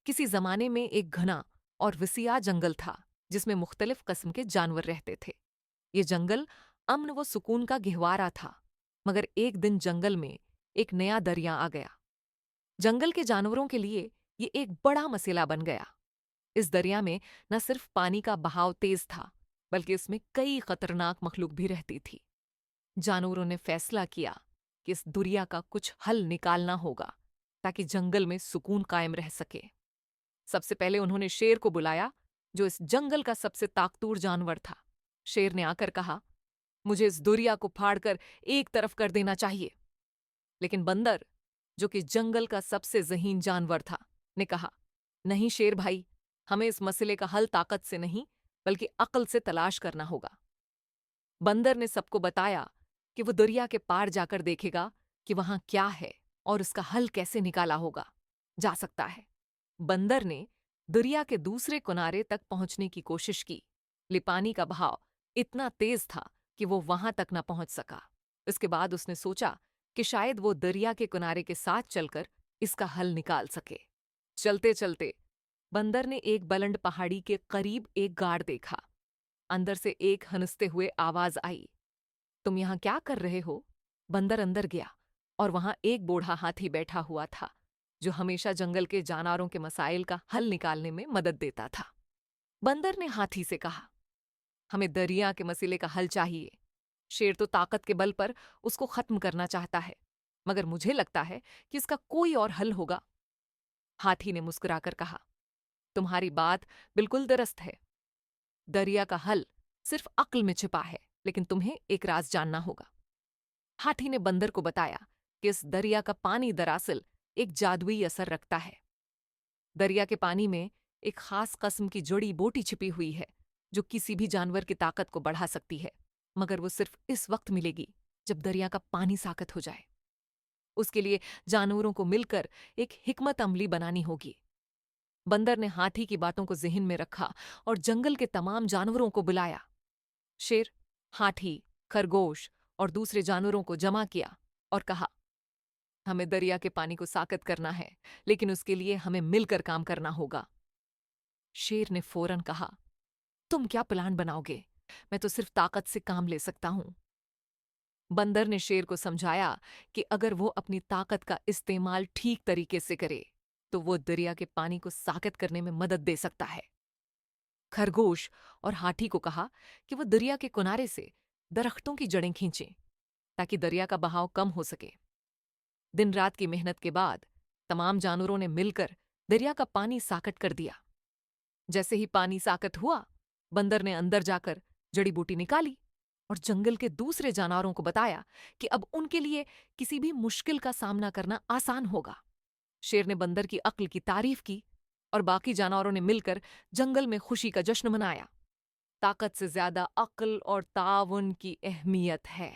किसी जमाने में एक घना और विसिया जंगल था जिसमें मुख्तलिफ किस्म के जानवर रहते थे। ये जंगल अमन व सुकून का गहवारा था। मगर एक दिन जंगल में एक नया दरिया आ गया। जंगल के जानवरों के लिए ये एक बड़ा मसला बन गया। इस दरिया में न सिर्फ पानी का बहाव तेज था, बल्कि इसमें कई खतरनाक मखलूक भी रहती थी। जानवरों ने फैसला किया कि इस दुरिया का कुछ हल निकालना होगा ताकि जंगल में सुकून कायम रह सके। सबसे पहले उन्होंने शेर को बुलाया, जो इस जंगल का सबसे ताकतवर जानवर था। शेर ने आकर कहा, मुझे इस दुरिया को फाड़कर एक तरफ कर देना चाहिए। लेकिन बंदर, जो कि जंगल का सबसे ज़हीन जानवर था, ने कहा, नहीं शेर भाई, हमें इस मसले का हल ताकत से नहीं बल्कि अक्ल से तलाश करना होगा। बंदर ने सबको बताया कि वो दरिया के पार जाकर देखेगा कि वहां क्या है और उसका हल कैसे निकाला होगा जा सकता है। बंदर ने दरिया के दूसरे किनारे तक पहुंचने की कोशिश की, लेकिन पानी का बहाव इतना तेज था कि वो वहां तक न पहुंच सका। इसके बाद उसने सोचा कि शायद वो दरिया के किनारे के साथ चलकर इसका हल निकाल सके। चलते चलते बंदर ने एक बुलंद पहाड़ी के करीब एक गाड़ देखा। अंदर से एक हंसते हुए आवाज आई, तुम यहां क्या कर रहे हो? बंदर अंदर गया और वहां एक बूढ़ा हाथी बैठा हुआ था, जो हमेशा जंगल के जानवरों के मसाइल का हल निकालने में मदद देता था। बंदर ने हाथी से कहा, हमें दरिया के मसले का हल चाहिए। शेर तो ताकत के बल पर उसको खत्म करना चाहता है, मगर मुझे लगता है कि इसका कोई और हल होगा। हाथी ने मुस्कुराकर कहा, तुम्हारी बात बिल्कुल दुरुस्त है। दरिया का हल सिर्फ अक्ल में छिपा है, लेकिन तुम्हें एक राज जानना होगा। हाथी ने बंदर को बताया कि इस दरिया का पानी दरअसल एक जादुई असर रखता है। दरिया के पानी में एक खास किस्म की जड़ी बूटी छिपी हुई है, जो किसी भी जानवर की ताकत को बढ़ा सकती है, मगर वो सिर्फ इस वक्त मिलेगी जब दरिया का पानी साकत हो जाए। उसके लिए जानवरों को मिलकर एक हिकमत अमली बनानी होगी। बंदर ने हाथी की बातों को ज़हन में रखा और जंगल के तमाम जानवरों को बुलाया। शेर, हाथी, खरगोश और दूसरे जानवरों को जमा किया और कहा, हमें दरिया के पानी को साकत करना है, लेकिन उसके लिए हमें मिलकर काम करना होगा। शेर ने फौरन कहा, तुम क्या प्लान बनाओगे? मैं तो सिर्फ ताकत से काम ले सकता हूं। बंदर ने शेर को समझाया कि अगर वो अपनी ताकत का इस्तेमाल ठीक तरीके से करे तो वो दरिया के पानी को साकत करने में मदद दे सकता है। खरगोश और हाथी को कहा कि वो दरिया के किनारे से दरख्तों की जड़ें खींचें ताकि दरिया का बहाव कम हो सके। दिन रात की मेहनत के बाद तमाम जानवरों ने मिलकर दरिया का पानी साकत कर दिया। जैसे ही पानी साकत हुआ, बंदर ने अंदर जाकर जड़ी बूटी निकाली और जंगल के दूसरे जानवरों को बताया कि अब उनके लिए किसी भी मुश्किल का सामना करना आसान होगा। शेर ने बंदर की अक्ल की तारीफ की और बाकी जानवरों ने मिलकर जंगल में खुशी का जश्न मनाया। ताकत से ज्यादा अक्ल और ताउन की अहमियत है।